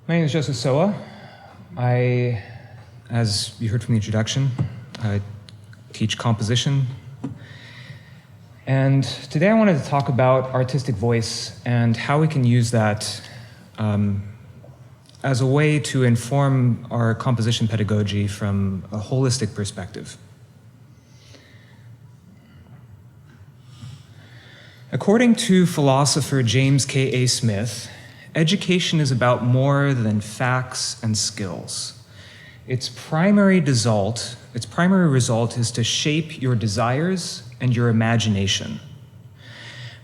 My name is Joseph Sowa. As you heard from the introduction, I teach composition. And today I wanted to talk about artistic voice and how we can use that as a way to inform our composition pedagogy from a holistic perspective. According to philosopher James K.A. Smith, education is about more than facts and skills. Its primary result is to shape your desires and your imagination.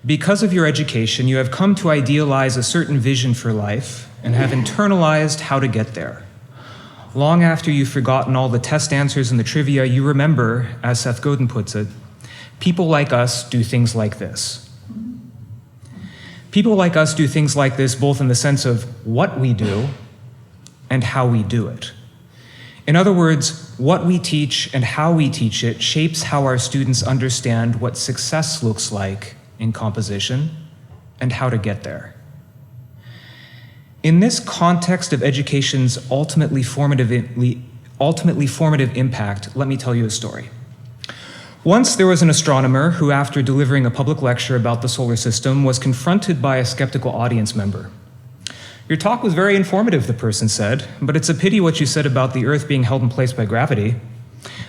Because of your education, you have come to idealize a certain vision for life and have internalized how to get there. Long after you've forgotten all the test answers and the trivia, you remember, as Seth Godin puts it, people like us do things like this. People like us do things like this both in the sense of what we do and how we do it. In other words, what we teach and how we teach it shapes how our students understand what success looks like in composition and how to get there. In this context of education's ultimately formative impact, let me tell you a story. Once there was an astronomer who, after delivering a public lecture about the solar system, was confronted by a skeptical audience member. "Your talk was very informative," the person said, "but it's a pity what you said about the Earth being held in place by gravity.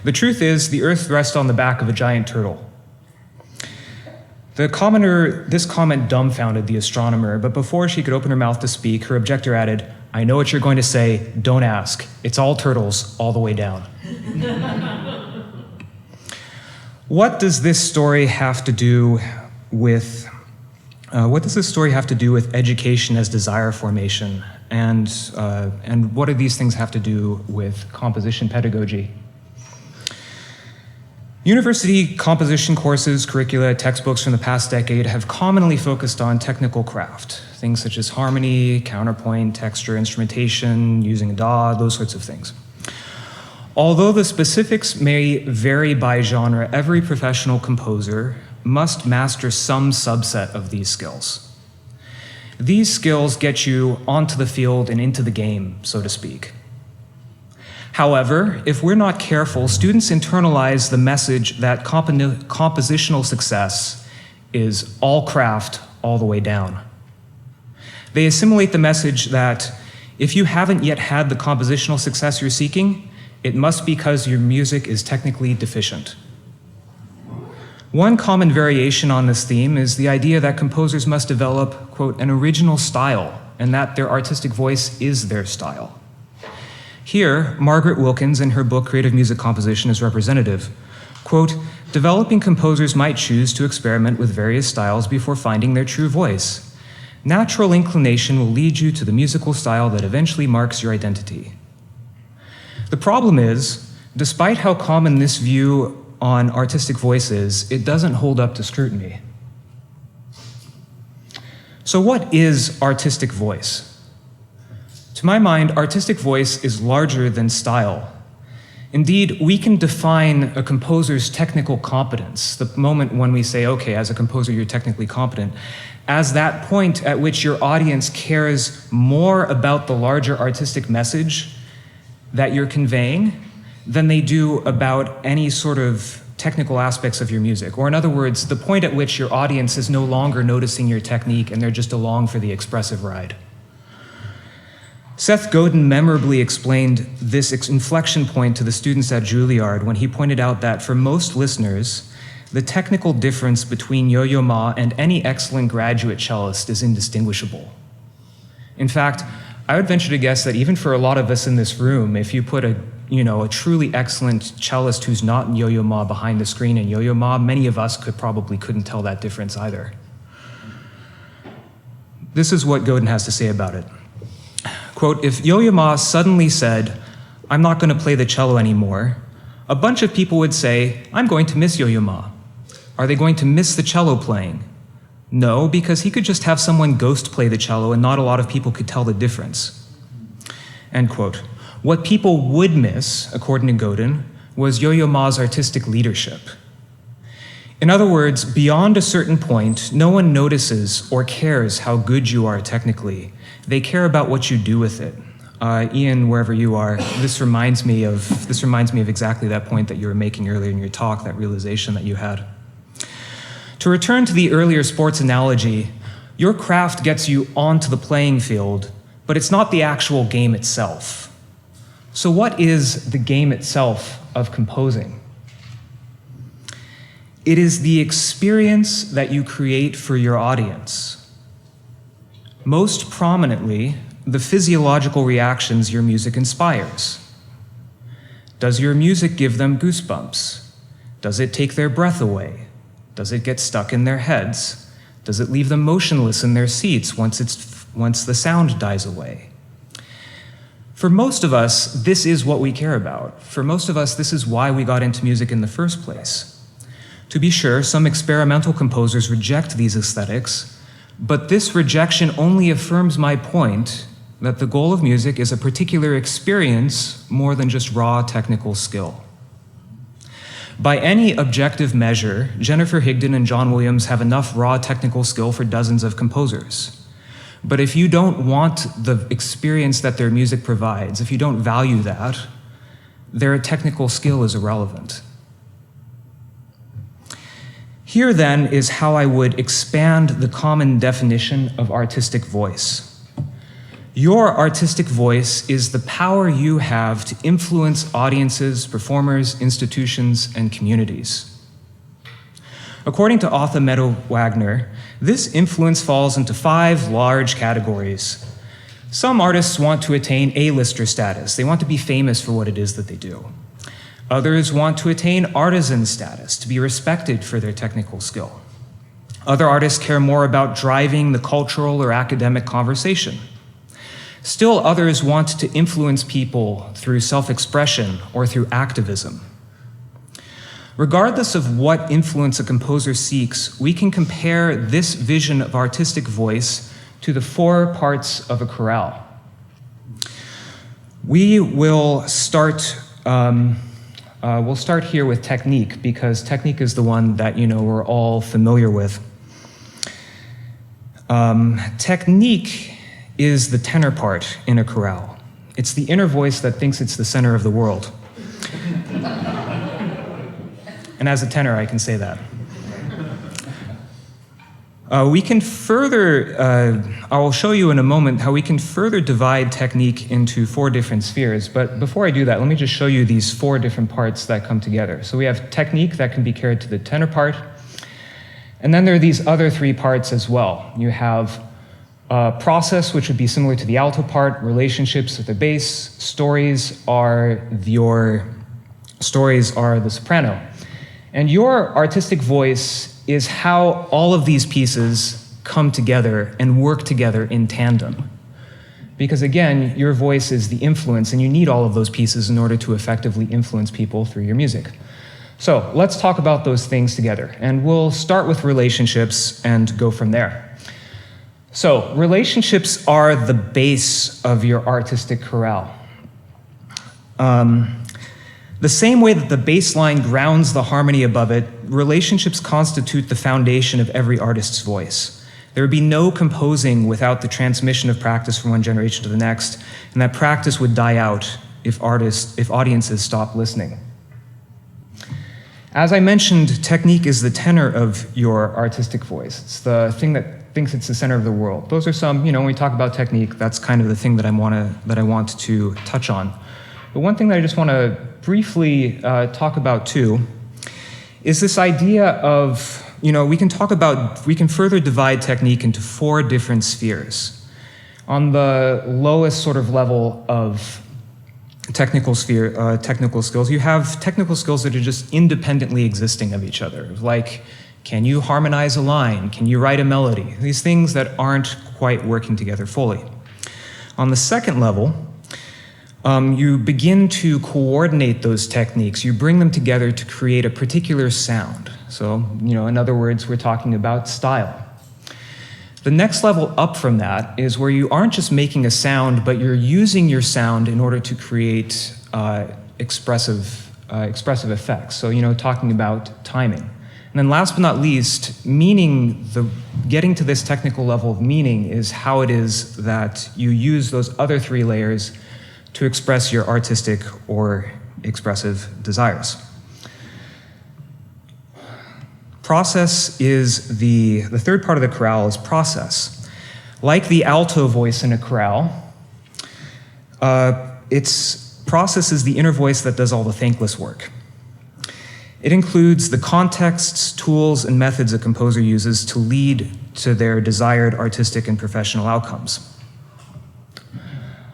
The truth is, the Earth rests on the back of a giant turtle." This comment dumbfounded the astronomer, but before she could open her mouth to speak, her objector added, "I know what you're going to say, don't ask. It's all turtles all the way down." What does this story have to do with education as desire formation, and what do these things have to do with composition pedagogy? University composition courses, curricula, textbooks from the past decade have commonly focused on technical craft, things such as harmony, counterpoint, texture, instrumentation, using a DAW, those sorts of things. Although the specifics may vary by genre, every professional composer must master some subset of these skills. These skills get you onto the field and into the game, so to speak. However, if we're not careful, students internalize the message that compositional success is all craft all the way down. They assimilate the message that if you haven't yet had the compositional success you're seeking, it must be because your music is technically deficient. One common variation on this theme is the idea that composers must develop, quote, an original style, and that their artistic voice is their style. Here, Margaret Wilkins in her book Creative Music Composition is representative. Quote, developing composers might choose to experiment with various styles before finding their true voice. Natural inclination will lead you to the musical style that eventually marks your identity. The problem is, despite how common this view on artistic voice is, it doesn't hold up to scrutiny. So what is artistic voice? To my mind, artistic voice is larger than style. Indeed, we can define a composer's technical competence, the moment when we say, okay, as a composer, you're technically competent, as that point at which your audience cares more about the larger artistic message that you're conveying than they do about any sort of technical aspects of your music. Or in other words, the point at which your audience is no longer noticing your technique and they're just along for the expressive ride. Seth Godin memorably explained this inflection point to the students at Juilliard when he pointed out that for most listeners, the technical difference between Yo-Yo Ma and any excellent graduate cellist is indistinguishable. In fact, I would venture to guess that even for a lot of us in this room, if you put a truly excellent cellist who's not Yo-Yo Ma behind the screen and Yo-Yo Ma, many of us couldn't tell that difference either. This is what Godin has to say about it. Quote, if Yo-Yo Ma suddenly said, "I'm not going to play the cello anymore," a bunch of people would say, "I'm going to miss Yo-Yo Ma." Are they going to miss the cello playing? No, because he could just have someone ghost play the cello and not a lot of people could tell the difference. End quote. What people would miss, according to Godin, was Yo-Yo Ma's artistic leadership. In other words, beyond a certain point, no one notices or cares how good you are technically. They care about what you do with it. Ian, wherever you are, this reminds me of exactly that point that you were making earlier in your talk, that realization that you had. To return to the earlier sports analogy, your craft gets you onto the playing field, but it's not the actual game itself. So what is the game itself of composing? It is the experience that you create for your audience. Most prominently, the physiological reactions your music inspires. Does your music give them goosebumps? Does it take their breath away? Does it get stuck in their heads? Does it leave them motionless in their seats once the sound dies away? For most of us, this is what we care about. For most of us, this is why we got into music in the first place. To be sure, some experimental composers reject these aesthetics, but this rejection only affirms my point that the goal of music is a particular experience more than just raw technical skill. By any objective measure, Jennifer Higdon and John Williams have enough raw technical skill for dozens of composers. But if you don't want the experience that their music provides, if you don't value that, their technical skill is irrelevant. Here then is how I would expand the common definition of artistic voice. Your artistic voice is the power you have to influence audiences, performers, institutions, and communities. According to Otha Meadow-Wagner, this influence falls into 5 large categories. Some artists want to attain A-lister status. They want to be famous for what it is that they do. Others want to attain artisan status, to be respected for their technical skill. Other artists care more about driving the cultural or academic conversation. Still others want to influence people through self-expression or through activism. Regardless of what influence a composer seeks, we can compare this vision of artistic voice to the 4 parts of a chorale. We will start we'll start here with technique, because technique is the one that we're all familiar with. Technique is the tenor part in a chorale. It's the inner voice that thinks it's the center of the world. And as a tenor, I can say that. We can further, I will show you in a moment how we can further divide technique into 4 different spheres. But before I do that, let me just show you these 4 different parts that come together. So we have technique that can be carried to the tenor part. And then there are these other 3 parts as well. You have process, which would be similar to the alto part, relationships with the bass, stories are the soprano. And your artistic voice is how all of these pieces come together and work together in tandem. Because again, your voice is the influence, and you need all of those pieces in order to effectively influence people through your music. So let's talk about those things together. And we'll start with relationships and go from there. So relationships are the base of your artistic chorale. The same way that the bass line grounds the harmony above it, relationships constitute the foundation of every artist's voice. There would be no composing without the transmission of practice from one generation to the next, and that practice would die out if audiences stop listening. As I mentioned, technique is the tenor of your artistic voice. It's the thing that thinks it's the center of the world. Those are some, when we talk about technique, that's kind of the thing that I want to touch on. But one thing that I just want to briefly talk about too is this idea of, we can further divide technique into 4 different spheres. On the lowest sort of level of technical skills, you have technical skills that are just independently existing of each other. Like, can you harmonize a line? Can you write a melody? These things that aren't quite working together fully. On the second level, you begin to coordinate those techniques. You bring them together to create a particular sound. So, in other words, we're talking about style. The next level up from that is where you aren't just making a sound, but you're using your sound in order to create expressive effects. So, talking about timing. And then last but not least, getting to this technical level of meaning is how it is that you use those other three layers to express your artistic or expressive desires. Process is the third part of the chorale is process. Like the alto voice in a chorale, process is the inner voice that does all the thankless work. It includes the contexts, tools, and methods a composer uses to lead to their desired artistic and professional outcomes.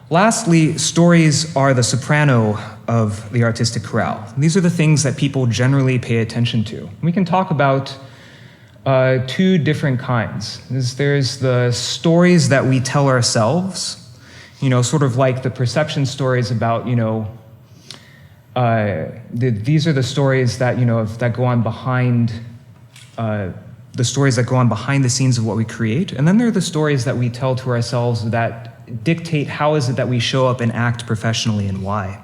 Lastly, stories are the soprano of the artistic chorale. These are the things that people generally pay attention to. We can talk about two different kinds. There's the stories that we tell ourselves, sort of like the perception stories about, these are the stories that, that go on behind, the stories that go on behind the scenes of what we create. And then there are the stories that we tell to ourselves that dictate how is it that we show up and act professionally and why.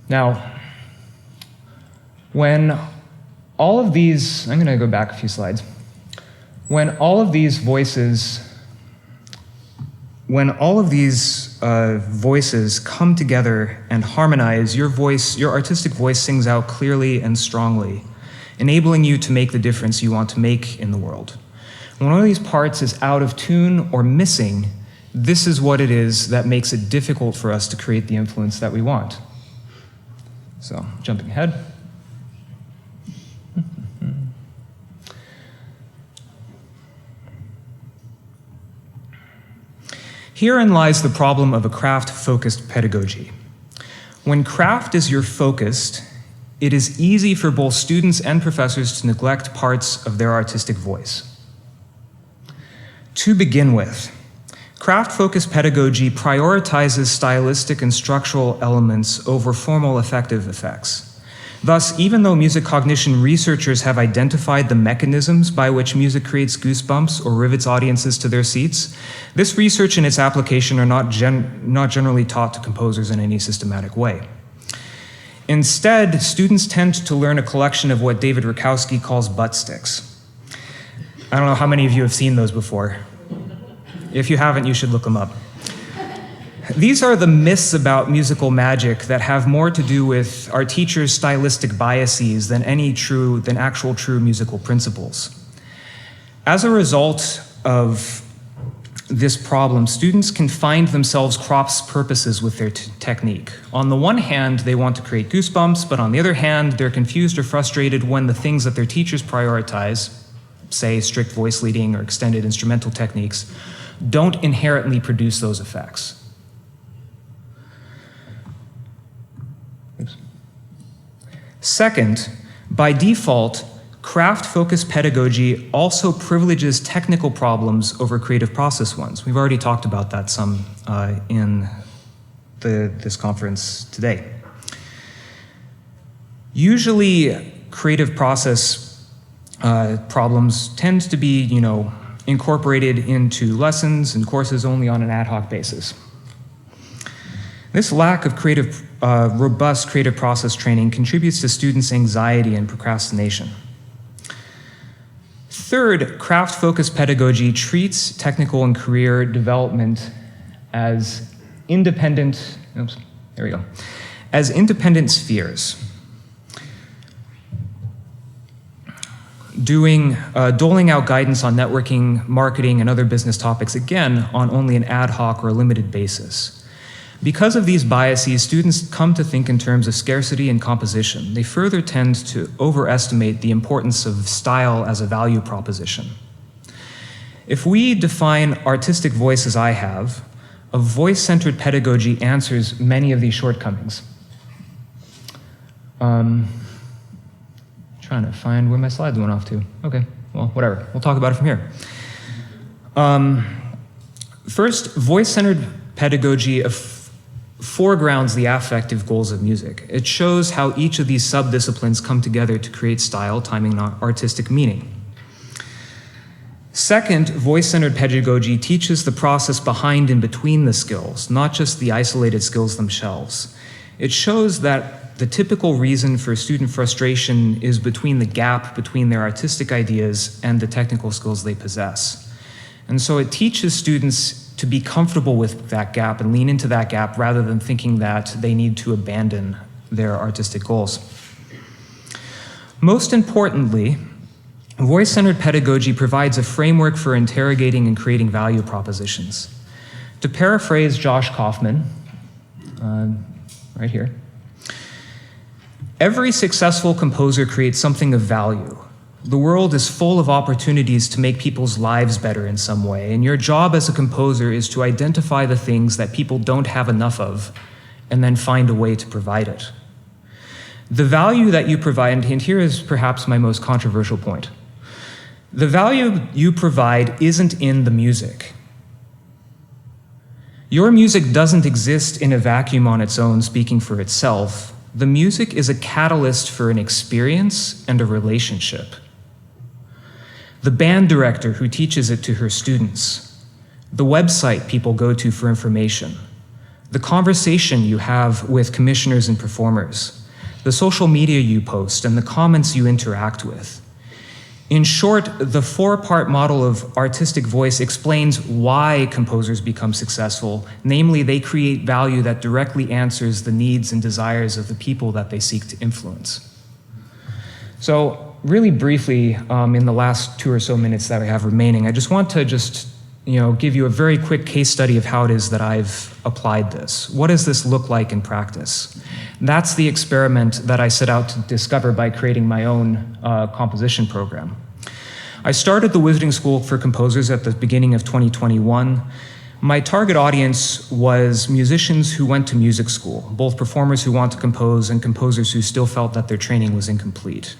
Now, when all of these, I'm going to go back a few slides. When all of these voices come together and harmonize, your artistic voice sings out clearly and strongly, enabling you to make the difference you want to make in the world. When one of these parts is out of tune or missing, this is what it is that makes it difficult for us to create the influence that we want. So, jumping ahead. Herein lies the problem of a craft-focused pedagogy. When craft is your focus, it is easy for both students and professors to neglect parts of their artistic voice. To begin with, craft-focused pedagogy prioritizes stylistic and structural elements over formal affective effects. Thus, even though music cognition researchers have identified the mechanisms by which music creates goosebumps or rivets audiences to their seats, this research and its application are not generally taught to composers in any systematic way. Instead, students tend to learn a collection of what David Rakowski calls butt sticks. I don't know how many of you have seen those before. If you haven't, you should look them up. These are the myths about musical magic that have more to do with our teachers' stylistic biases than actual true musical principles. As a result of this problem, students can find themselves cross purposes with their technique. On the one hand, they want to create goosebumps, but on the other hand, they're confused or frustrated when the things that their teachers prioritize, say strict voice leading or extended instrumental techniques, don't inherently produce those effects. Second, by default, craft-focused pedagogy also privileges technical problems over creative process ones. We've already talked about that some in this conference today. Usually, creative process problems tend to be, incorporated into lessons and courses only on an ad hoc basis. This lack of robust creative process training contributes to students' anxiety and procrastination. Third, craft-focused pedagogy treats technical and career development as independent spheres. Doling out guidance on networking, marketing, and other business topics, again, on only an ad hoc or limited basis. Because of these biases, students come to think in terms of scarcity and composition. They further tend to overestimate the importance of style as a value proposition. If we define artistic voice as I have, a voice-centered pedagogy answers many of these shortcomings. Trying to find where my slides went off to. Okay, well, whatever. We'll talk about it from here. First, voice-centered pedagogy foregrounds the affective goals of music. It shows how each of these sub-disciplines come together to create style, timing, and artistic meaning. Second, voice-centered pedagogy teaches the process behind and between the skills, not just the isolated skills themselves. It shows that the typical reason for student frustration is between the gap between their artistic ideas and the technical skills they possess. And so it teaches students to be comfortable with that gap and lean into that gap rather than thinking that they need to abandon their artistic goals. Most importantly, voice-centered pedagogy provides a framework for interrogating and creating value propositions. To paraphrase Josh Kaufman, right here, every successful composer creates something of value. The world is full of opportunities to make people's lives better in some way, and your job as a composer is to identify the things that people don't have enough of and then find a way to provide it. The value that you provide, and here is perhaps my most controversial point, the value you provide isn't in the music. Your music doesn't exist in a vacuum on its own, speaking for itself. The music is a catalyst for an experience and a relationship. The band director who teaches it to her students, the website people go to for information, the conversation you have with commissioners and performers, the social media you post, and the comments you interact with. In short, the four-part model of artistic voice explains why composers become successful. Namely, they create value that directly answers the needs and desires of the people that they seek to influence. So really briefly, in the last 2 or so minutes that I have remaining, I just want to give you a very quick case study of how it is that I've applied this. What does this look like in practice? That's the experiment that I set out to discover by creating my own composition program. I started the Wizarding School for Composers at the beginning of 2021. My target audience was musicians who went to music school, both performers who want to compose and composers who still felt that their training was incomplete.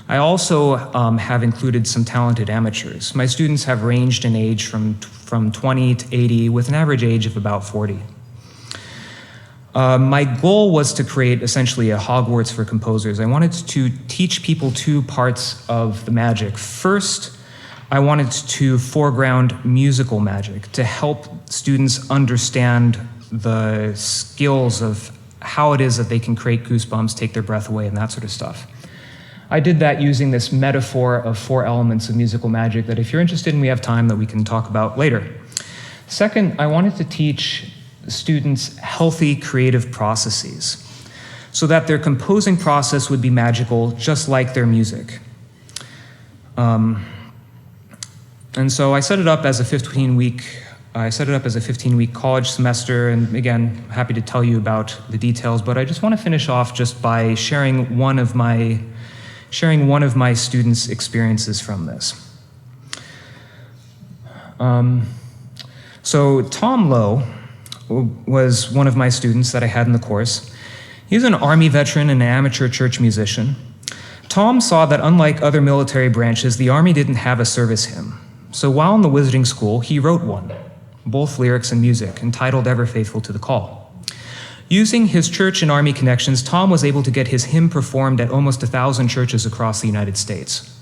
I also have included some talented amateurs. My students have ranged in age from 20 to 80, with an average age of about 40. My goal was to create essentially a Hogwarts for composers. I wanted to teach people 2 parts of the magic. First, I wanted to foreground musical magic to help students understand the skills of how it is that they can create goosebumps, take their breath away, and that sort of stuff. I did that using this metaphor of 4 elements of musical magic that if you're interested and we have time that we can talk about later. Second, I wanted to teach students healthy creative processes so that their composing process would be magical just like their music. And so I set it up as a 15-week college semester, and again, happy to tell you about the details, but I just want to finish off just by sharing one of my students' experiences from this. So Tom Lowe was one of my students that I had in the course. He's an Army veteran and an amateur church musician. Tom saw that unlike other military branches, the Army didn't have a service hymn. So while in the Wizarding School, he wrote one, both lyrics and music, entitled Ever Faithful to the Call. Using his church and Army connections, Tom was able to get his hymn performed at almost 1,000 churches across the United States.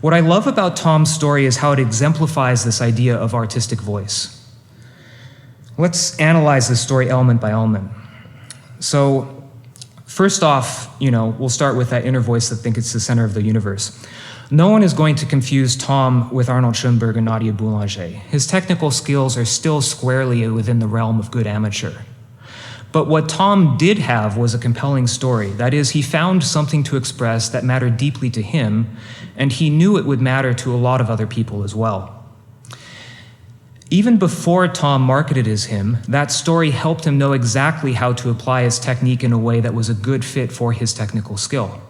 What I love about Tom's story is how it exemplifies this idea of artistic voice. Let's analyze this story element by element. So first off, we'll start with that inner voice that thinks it's the center of the universe. No one is going to confuse Tom with Arnold Schoenberg and Nadia Boulanger. His technical skills are still squarely within the realm of good amateur. But what Tom did have was a compelling story. That is, he found something to express that mattered deeply to him, and he knew it would matter to a lot of other people as well. Even before Tom marketed his hymn, that story helped him know exactly how to apply his technique in a way that was a good fit for his technical skill.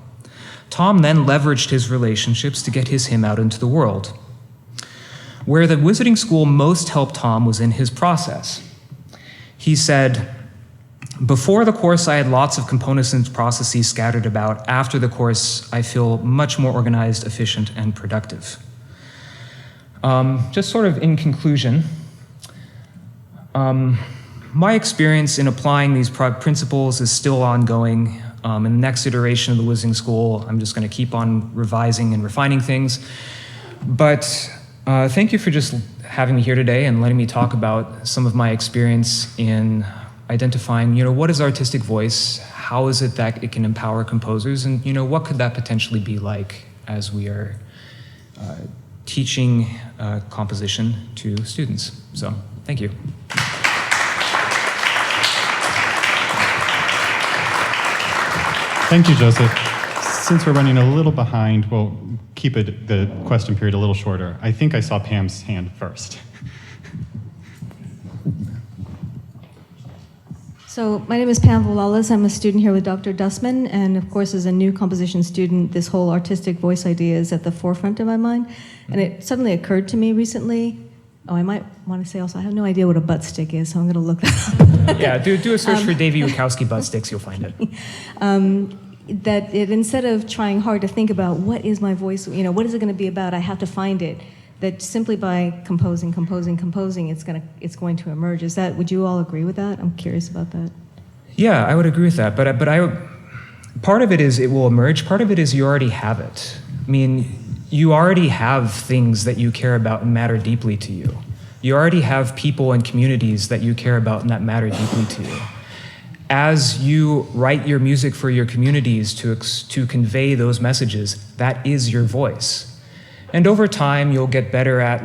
Tom then leveraged his relationships to get his hymn out into the world. Where the Wizarding School most helped Tom was in his process. He said, "Before the course, I had lots of components and processes scattered about. After the course, I feel much more organized, efficient, and productive." Just sort of in conclusion, my experience in applying these principles is still ongoing. In the next iteration of the Wizarding School, I'm just going to keep on revising and refining things. But thank you for just having me here today and letting me talk about some of my experience in identifying, what is artistic voice? How is it that it can empower composers? And, what could that potentially be like as we are teaching composition to students? So, thank you. Thank you, Joseph. Since we're running a little behind, we'll keep the question period a little shorter. I think I saw Pam's hand first. So my name is Pam Volalis. I'm a student here with Dr. Dusman, and of course, as a new composition student, this whole artistic voice idea is at the forefront of my mind. And it suddenly occurred to me recently. Oh, I might want to say also, I have no idea what a butt stick is, so I'm going to look that up. Yeah, do a search for Davey Wachowski butt sticks, you'll find it. That instead of trying hard to think about what is my voice, what is it going to be about, I have to find it. That simply by composing, it's going to emerge. Would you all agree with that? I'm curious about that. Yeah, I would agree with that. But part of it is it will emerge. Part of it is you already have it. I mean, you already have things that you care about and matter deeply to you. You already have people and communities that you care about and that matter deeply to you. As you write your music for your communities to convey those messages, that is your voice. And over time, you'll get better at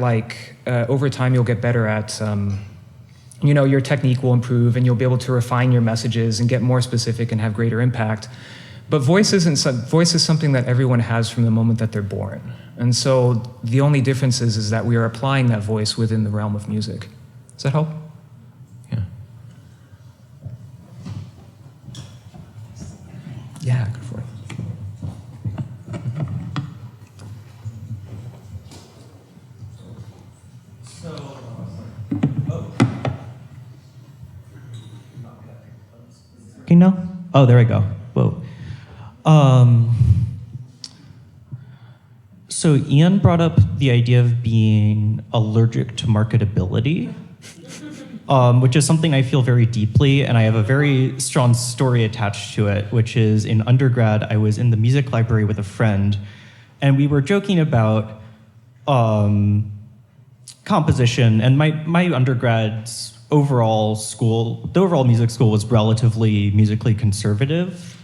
your technique will improve and you'll be able to refine your messages and get more specific and have greater impact. But voice is something that everyone has from the moment that they're born. And so the only difference is that we are applying that voice within the realm of music. Does that help? Yeah. Yeah, go for it. Okay, no? Oh, there we go. Whoa. So Ian brought up the idea of being allergic to marketability, which is something I feel very deeply, and I have a very strong story attached to it, which is in undergrad, I was in the music library with a friend, and we were joking about composition, and my undergrad's the overall music school was relatively musically conservative,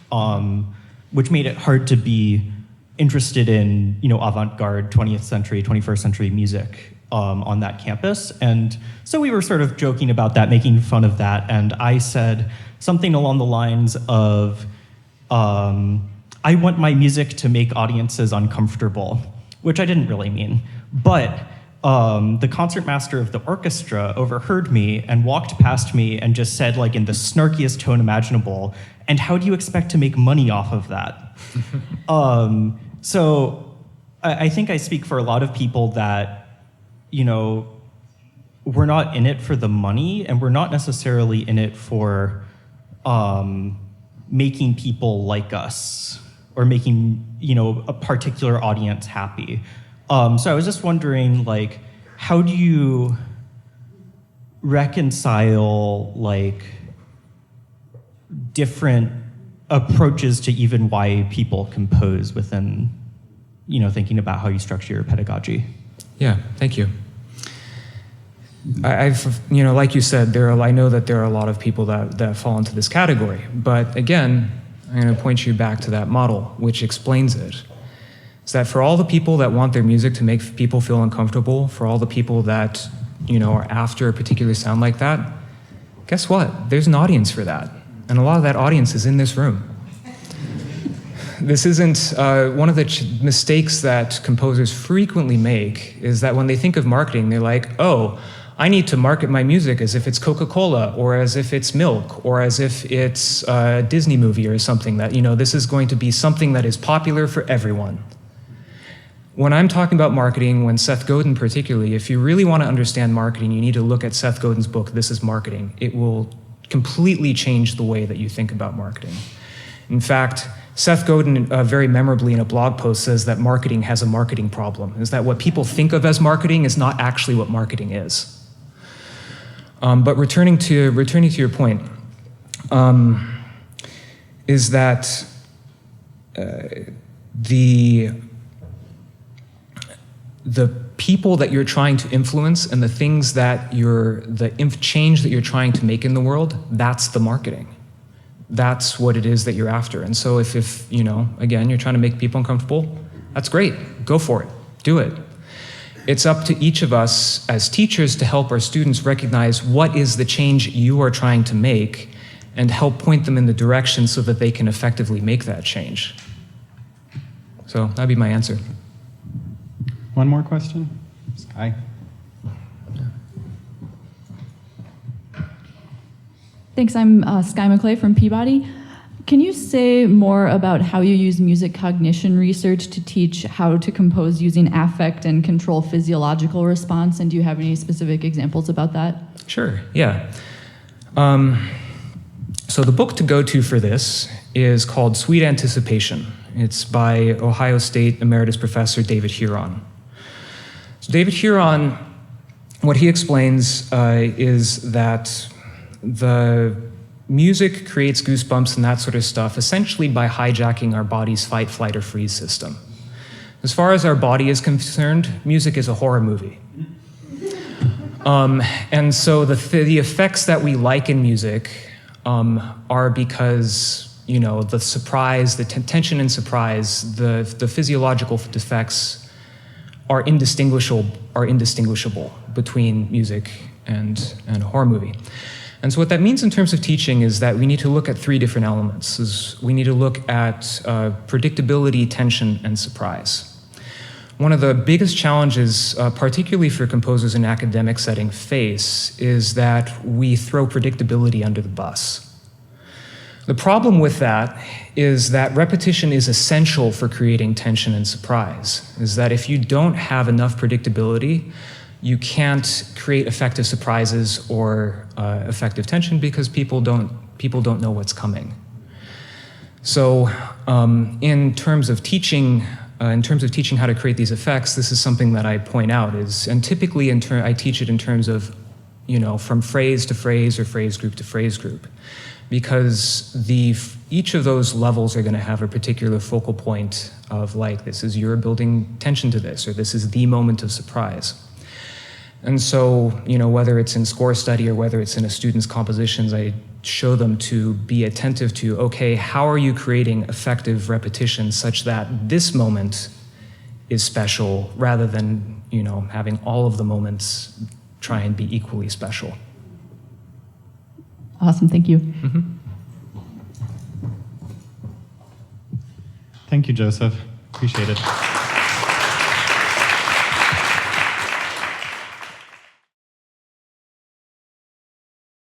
which made it hard to be interested in, avant-garde 20th century, 21st century music on that campus. And so we were sort of joking about that, making fun of that. And I said something along the lines of, I want my music to make audiences uncomfortable, which I didn't really mean. But the concertmaster of the orchestra overheard me and walked past me and just said, like in the snarkiest tone imaginable, "And how do you expect to make money off of that?" So I think I speak for a lot of people that, we're not in it for the money, and we're not necessarily in it for making people like us or making, a particular audience happy. So I was just wondering, how do you reconcile, different approaches to even why people compose within, thinking about how you structure your pedagogy? Yeah, thank you. I've like you said, I know that there are a lot of people that fall into this category. But again, I'm going to point you back to that model, which explains it. Is that for all the people that want their music to make people feel uncomfortable, for all the people that, are after a particular sound like that, guess what? There's an audience for that. And a lot of that audience is in this room. This isn't, one of the mistakes that composers frequently make is that when they think of marketing, they're like, oh, I need to market my music as if it's Coca-Cola, or as if it's milk, or as if it's a Disney movie or something that, this is going to be something that is popular for everyone. When I'm talking about marketing, when Seth Godin particularly, if you really want to understand marketing, you need to look at Seth Godin's book, This is Marketing. It will completely change the way that you think about marketing. In fact, Seth Godin very memorably in a blog post says that marketing has a marketing problem, is that what people think of as marketing is not actually what marketing is. But returning to your point, is that the people that you're trying to influence and the things that change that you're trying to make in the world, that's the marketing. That's what it is that you're after. And so if again, you're trying to make people uncomfortable, that's great. Go for it. Do it. It's up to each of us as teachers to help our students recognize what is the change you are trying to make and help point them in the direction so that they can effectively make that change. So that'd be my answer. One more question? Sky? Thanks, I'm Sky McClay from Peabody. Can you say more about how you use music cognition research to teach how to compose using affect and control physiological response? And do you have any specific examples about that? Sure, yeah. So the book to go to for this is called Sweet Anticipation. It's by Ohio State Emeritus Professor David Huron. So David Huron, what he explains is that the music creates goosebumps and that sort of stuff essentially by hijacking our body's fight, flight, or freeze system. As far as our body is concerned, music is a horror movie. And so the effects that we like in music are because, the surprise, the tension and surprise, the physiological effects are indistinguishable between music and a horror movie. And so what that means in terms of teaching is that we need to look at three different elements. We need to look at predictability, tension, and surprise. One of the biggest challenges, particularly for composers in academic setting, face is that we throw predictability under the bus. The problem with that is that repetition is essential for creating tension and surprise, is that if you don't have enough predictability, you can't create effective surprises or effective tension because people don't know what's coming. So in terms of teaching how to create these effects, this is something that I point out and typically I teach it in terms of, from phrase to phrase or phrase group to phrase group, because each of those levels are going to have a particular focal point of you're building tension to this, or this is the moment of surprise. And so, whether it's in score study or whether it's in a student's compositions, I show them to be attentive to, okay, how are you creating effective repetition such that this moment is special rather than, having all of the moments try and be equally special. Awesome, thank you. Mm-hmm. Thank you, Joseph. Appreciate it.